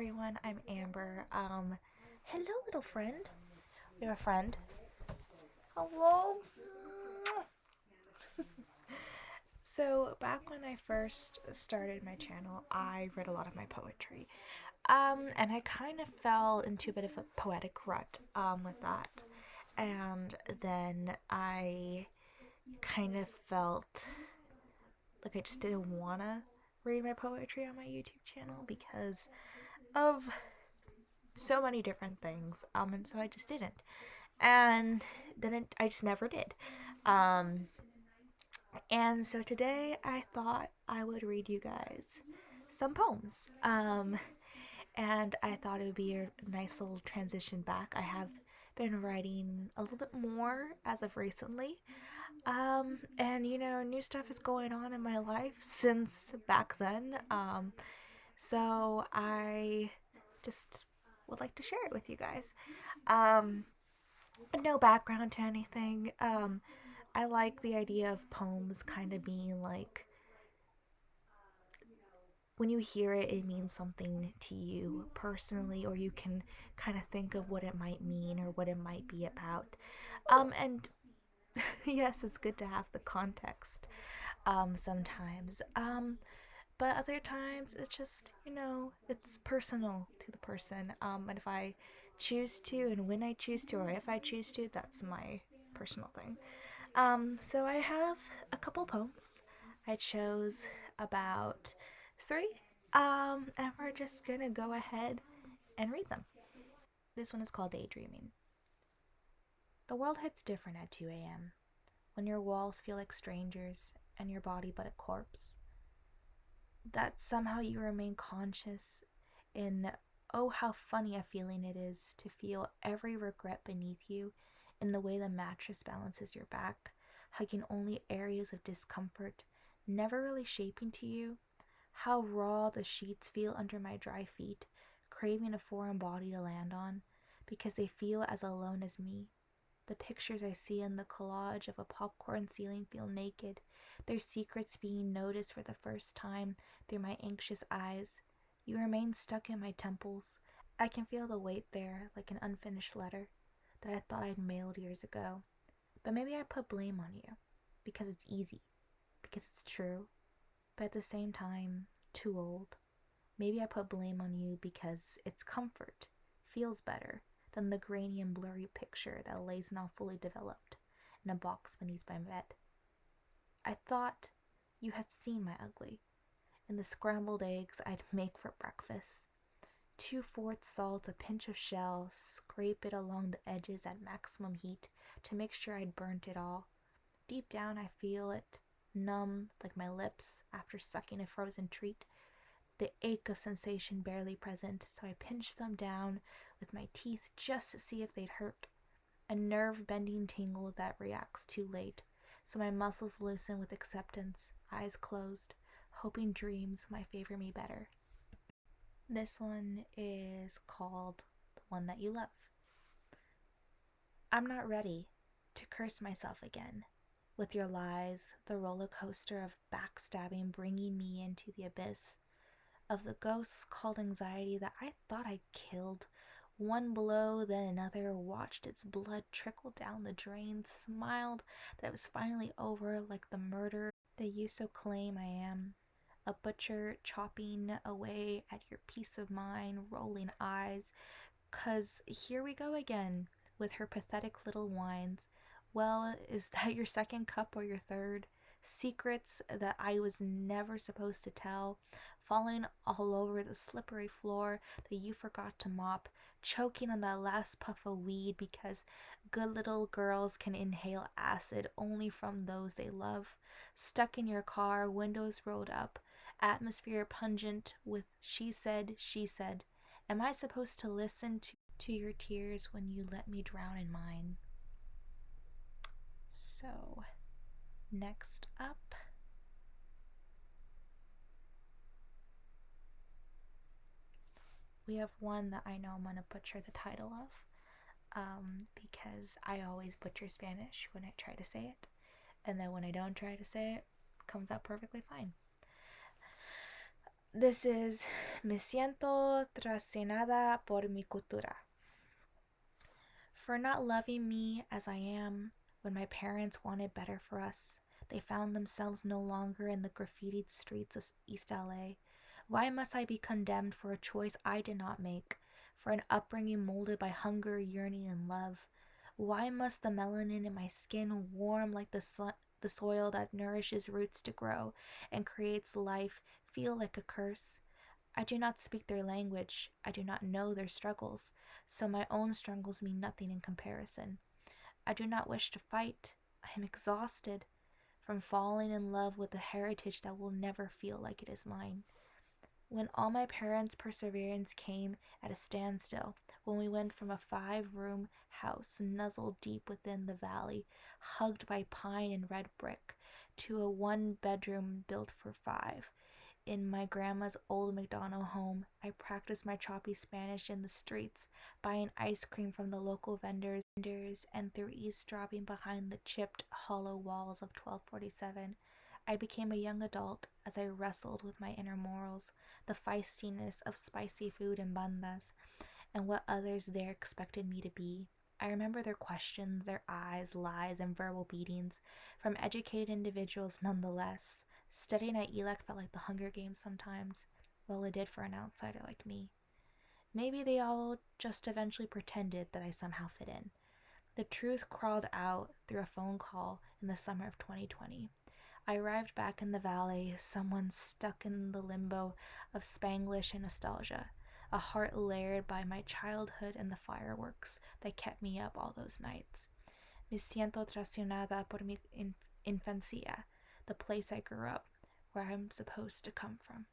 everyone, I'm Amber. Hello little friend. You have a friend? Hello. So back when I first started my channel, I read a lot of my poetry. And I kind of fell into a bit of a poetic rut with that. And then I kind of felt like I just didn't wanna read my poetry on my YouTube channel because of so many different things. And so I just didn't. And then I just never did. Um, and so today I thought I would read you guys some poems. And I thought it would be a nice little transition back. I have been writing a little bit more as of recently. And new stuff is going on in my life since back then. So I just would like to share it with you guys. Um, no background to anything. I like the idea of poems kind of being like when you hear it, it means something to you personally, or you can kind of think of what it might mean or what it might be about. And yes, it's good to have the context sometimes. But other times it's just, it's personal to the person. And if I choose to, and when I choose to, or if I choose to, that's my personal thing. So I have a couple poems. I chose about three. And we're just gonna go ahead and read them. This one is called Daydreaming. The world hits different at 2 a.m. when your walls feel like strangers and your body but a corpse. That somehow you remain conscious in, oh, how funny a feeling it is to feel every regret beneath you in the way the mattress balances your back, hugging only areas of discomfort, never really shaping to you. How raw the sheets feel under my dry feet, craving a foreign body to land on, because they feel as alone as me. The pictures I see in the collage of a popcorn ceiling feel naked, their secrets being noticed for the first time through my anxious eyes. You remain stuck in my temples. I can feel the weight there like an unfinished letter that I thought I'd mailed years ago. But maybe I put blame on you because it's easy, because it's true, but at the same time, too old. Maybe I put blame on you because it's comfort, feels better than the grainy and blurry picture that lays now fully developed in a box beneath my bed. I thought you had seen my ugly in the scrambled eggs I'd make for breakfast. 2/4 salt, a pinch of shell, scrape it along the edges at maximum heat to make sure I'd burnt it all. Deep down, I feel it, numb like my lips after sucking a frozen treat, the ache of sensation barely present, so I pinch them down with my teeth just to see if they'd hurt. A nerve-bending tingle that reacts too late, so my muscles loosen with acceptance, eyes closed, hoping dreams might favor me better. This one is called The One That You Love. I'm not ready to curse myself again. With your lies, the roller coaster of backstabbing bringing me into the abyss of the ghosts called anxiety that I thought I killed. One blow, then another, watched its blood trickle down the drain, smiled that it was finally over like the murder that you so claim I am. A butcher chopping away at your peace of mind, rolling eyes. 'Cause here we go again with her pathetic little whines. Well, is that your second cup or your third? Secrets that I was never supposed to tell, falling all over the slippery floor that you forgot to mop, choking on that last puff of weed because good little girls can inhale acid only from those they love, stuck in your car, windows rolled up, atmosphere pungent with she said. Am I supposed to listen to your tears when you let me drown in mine? So, next up, we have one that I know I'm going to butcher the title of because I always butcher Spanish when I try to say it. And then when I don't try to say it, it comes out perfectly fine. This is Me siento traicionada por mi cultura. For not loving me as I am when my parents wanted better for us. They found themselves no longer in the graffitied streets of East LA. Why must I be condemned for a choice I did not make, for an upbringing molded by hunger, yearning, and love? Why must the melanin in my skin, warm like the soil that nourishes roots to grow and creates life, feel like a curse? I do not speak their language. I do not know their struggles, so my own struggles mean nothing in comparison. I do not wish to fight. I am exhausted from falling in love with a heritage that will never feel like it is mine. When all my parents' perseverance came at a standstill, when we went from a 5-room house nuzzled deep within the valley, hugged by pine and red brick, to a 1-bedroom built for 5, in my grandma's old McDonald home, I practiced my choppy Spanish in the streets, buying ice cream from the local vendors, and through eavesdropping behind the chipped, hollow walls of 1247. I became a young adult as I wrestled with my inner morals, the feistiness of spicy food and bandas, and what others there expected me to be. I remember their questions, their eyes, lies, and verbal beatings, from educated individuals nonetheless. Studying at ELEC felt like the Hunger Games sometimes. Well, it did for an outsider like me. Maybe they all just eventually pretended that I somehow fit in. The truth crawled out through a phone call in the summer of 2020. I arrived back in the valley, someone stuck in the limbo of Spanglish and nostalgia, a heart layered by my childhood and the fireworks that kept me up all those nights. Me siento traicionada por mi infancia, the place I grew up, where I'm supposed to come from.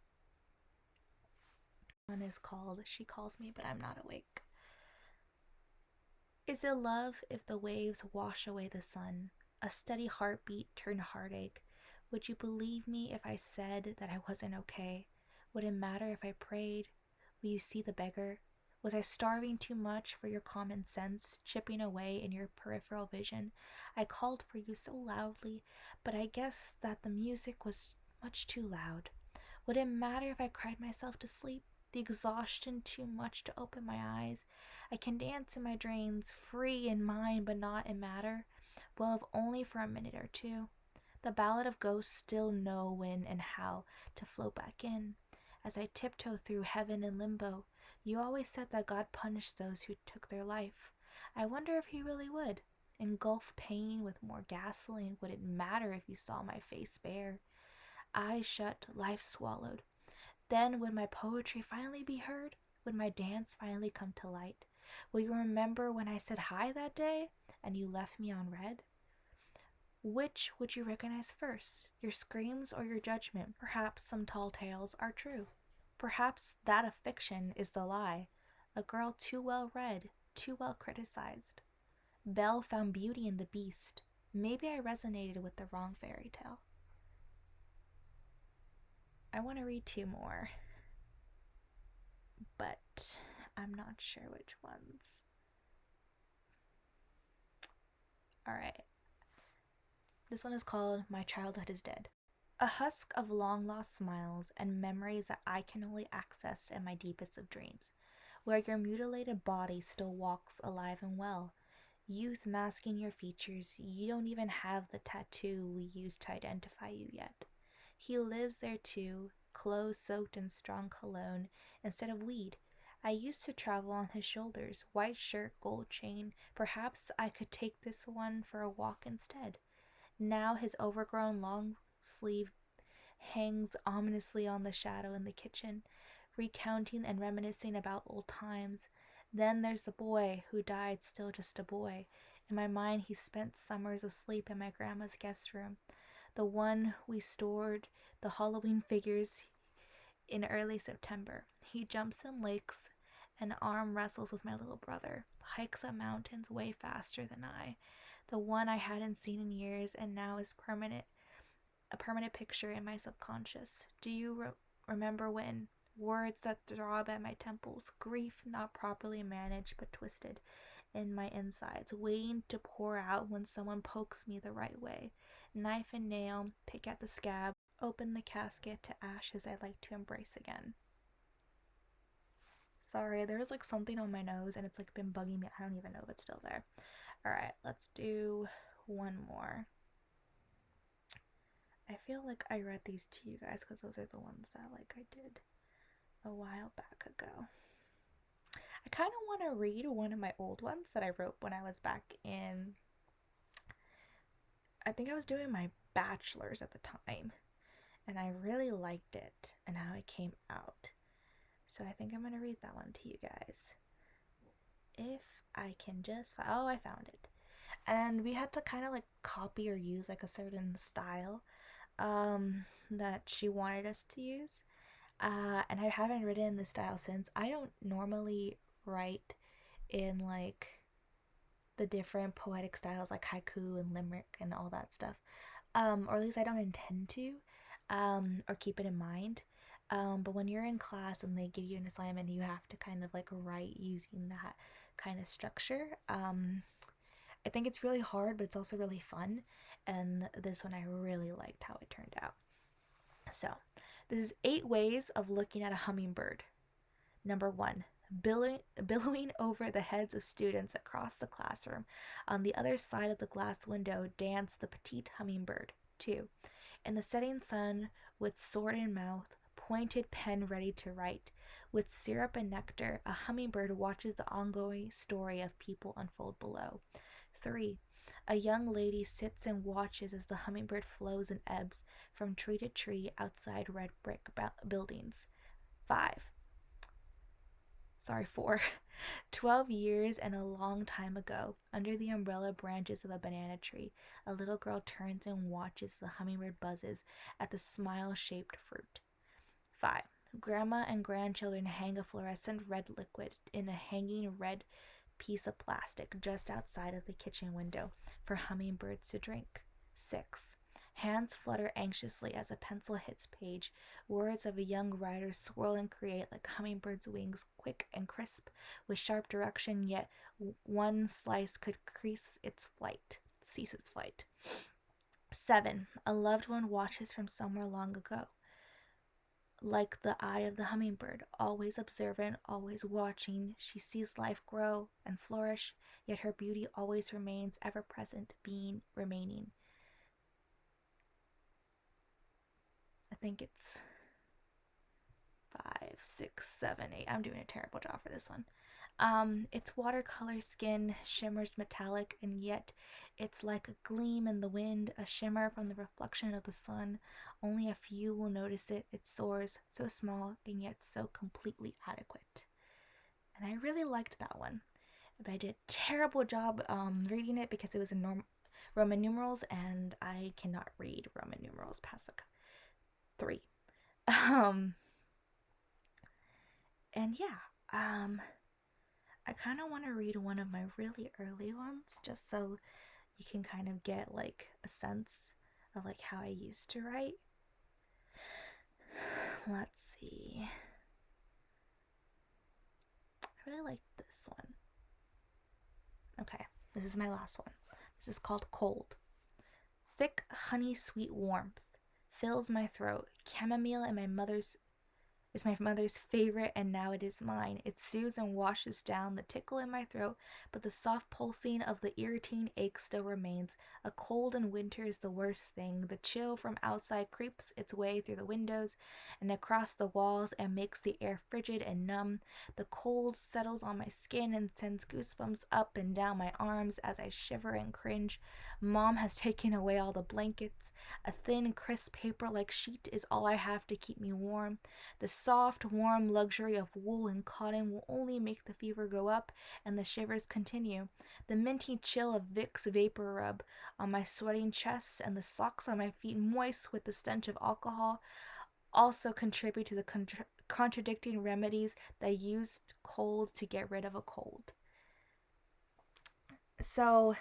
One is called She Calls Me But I'm Not Awake. Is it love if the waves wash away the sun? A steady heartbeat turned heartache. Would you believe me if I said that I wasn't okay? Would it matter if I prayed? Will you see the beggar? Was I starving too much for your common sense, chipping away in your peripheral vision? I called for you so loudly, but I guess that the music was much too loud. Would it matter if I cried myself to sleep? The exhaustion too much to open my eyes. I can dance in my dreams, free in mind but not in matter. Well, if only for a minute or two. The ballad of ghosts still know when and how to float back in. As I tiptoe through heaven and limbo, you always said that God punished those who took their life. I wonder if he really would. Engulf pain with more gasoline. Would it matter if you saw my face bare? Eyes shut, life swallowed. Then would my poetry finally be heard? Would my dance finally come to light? Will you remember when I said hi that day and you left me on red? Which would you recognize first, your screams or your judgment? Perhaps some tall tales are true. Perhaps that of fiction is the lie, a girl too well read, too well criticized. Belle found beauty in the beast. Maybe I resonated with the wrong fairy tale. I want to read 2 more, but I'm not sure which ones. Alright. This one is called My Childhood is Dead. A husk of long lost smiles and memories that I can only access in my deepest of dreams, where your mutilated body still walks alive and well. Youth masking your features, you don't even have the tattoo we used to identify you yet. He lives there too, clothes soaked in strong cologne instead of weed. I used to travel on his shoulders, white shirt, gold chain. Perhaps I could take this one for a walk instead. Now his overgrown long sleeve hangs ominously on the shadow in the kitchen, recounting and reminiscing about old times. Then there's the boy who died still just a boy. In my mind, he spent summers asleep in my grandma's guest room, the one we stored the Halloween figures in early September. He jumps in lakes and arm wrestles with my little brother, hikes up mountains way faster than I, the one I hadn't seen in years and now is a permanent picture in my subconscious. Do you remember when? Words that throb at my temples, grief not properly managed but twisted in my insides, waiting to pour out when someone pokes me the right way. Knife and nail, pick at the scab, open the casket to ashes I'd like to embrace again. Sorry, there's like something on my nose and it's like been bugging me. I don't even know if it's still there. All right, let's do one more. I feel like I read these to you guys because those are the ones that like I did a while back ago. I kind of want to read one of my old ones that I wrote when I was back in, I think I was doing my bachelor's at the time, and I really liked it and how it came out. So I think I'm going to read that one to you guys. If I can just, oh, I found it. And we had to kind of like copy or use like a certain style that she wanted us to use. And I haven't written the style since. I don't normally write in like the different poetic styles like haiku and limerick and all that stuff. Or at least I don't intend to, or keep it in mind. But when you're in class and they give you an assignment, you have to kind of like write using that kind of structure. I think it's really hard, but it's also really fun. And this one I really liked how it turned out. So, this is 8 ways of looking at a hummingbird. Number 1, billowing over the heads of students across the classroom. On the other side of the glass window danced the petite hummingbird. 2, in the setting sun, with sword in mouth, pointed pen ready to write. With syrup and nectar, a hummingbird watches the ongoing story of people unfold below. 3, a young lady sits and watches as the hummingbird flows and ebbs from tree to tree outside red brick buildings. 4. 12 years and a long time ago, under the umbrella branches of a banana tree, a little girl turns and watches as the hummingbird buzzes at the smile-shaped fruit. 5. Grandma and grandchildren hang a fluorescent red liquid in a hanging red piece of plastic just outside of the kitchen window for hummingbirds to drink. 6. Hands flutter anxiously as a pencil hits page. Words of a young writer swirl and create like hummingbirds' wings, quick and crisp, with sharp direction, yet one slice could cease its flight. 7. A loved one watches from somewhere long ago. Like the eye of the hummingbird, always observant, always watching, she sees life grow and flourish, yet her beauty always remains ever present, remaining. I think it's 5, 6, 7, 8. I'm doing a terrible job for this one. Its watercolor skin shimmers metallic, and yet it's like a gleam in the wind, a shimmer from the reflection of the sun. Only a few will notice it. It soars, so small and yet so completely adequate. And I really liked that one. But I did a terrible job reading it because it was in Roman numerals, and I cannot read Roman numerals past like 3. And yeah, I kind of want to read one of my really early ones just so you can kind of get like a sense of like how I used to write. Let's see. I really like this one. Okay, this is my last one. This is called Cold. Thick, honey sweet warmth fills my throat. Chamomile and my mother's favorite, and now it is mine. It soothes and washes down the tickle in my throat, but the soft pulsing of the irritating ache still remains. A cold in winter is the worst thing. The chill from outside creeps its way through the windows and across the walls and makes the air frigid and numb. The cold settles on my skin and sends goosebumps up and down my arms as I shiver and cringe. Mom has taken away all the blankets. A thin, crisp paper-like sheet is all I have to keep me warm. The soft, warm luxury of wool and cotton will only make the fever go up and the shivers continue. The minty chill of Vicks Vapor Rub on my sweating chest and the socks on my feet moist with the stench of alcohol also contribute to the contradicting remedies that used cold to get rid of a cold. So,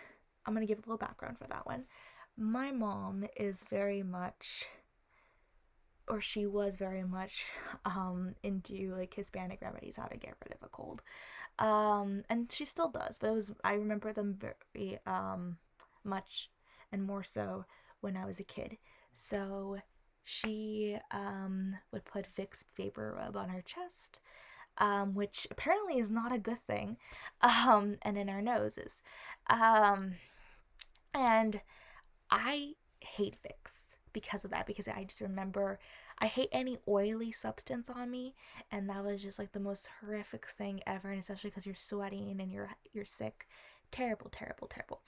I'm going to give a little background for that one. My mom is very much, or she was very much into like Hispanic remedies, how to get rid of a cold, and she still does, but I remember them very much and more so when I was a kid. So she would put Vicks Vapor Rub on her chest, which apparently is not a good thing, and in our noses. Um, and I hate Vicks because of that, because I just remember I hate any oily substance on me, and that was just like the most horrific thing ever, and especially because you're sweating and you're sick. Terrible, terrible, terrible.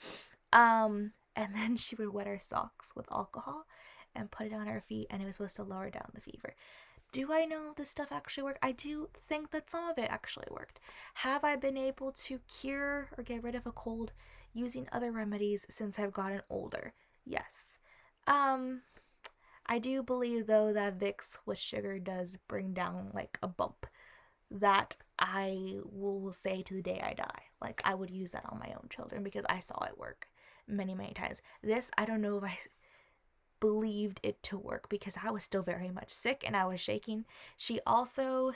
And then she would wet her socks with alcohol and put it on her feet, and it was supposed to lower down the fever. Do I know this stuff actually worked? I do think that some of it actually worked. Have I been able to cure or get rid of a cold using other remedies since I've gotten older? Yes. Um, I do believe though that Vicks with sugar does bring down like a bump that I will say to the day I die. Like I would use that on my own children because I saw it work many, many times. This, I don't know if I believed it to work because I was still very much sick and I was shaking. She also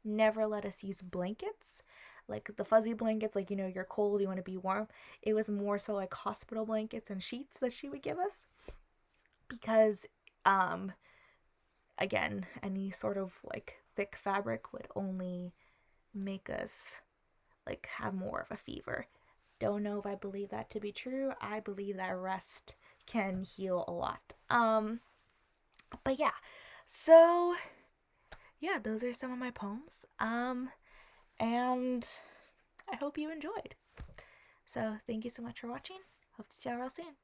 never let us use blankets, like the fuzzy blankets, like, you're cold, you want to be warm. It was more so like hospital blankets and sheets that she would give us because, um, again, any sort of like thick fabric would only make us like have more of a fever. Don't know if I believe that to be true. I believe that rest can heal a lot. But yeah. So yeah, those are some of my poems. And I hope you enjoyed. So thank you so much for watching. Hope to see y'all real soon.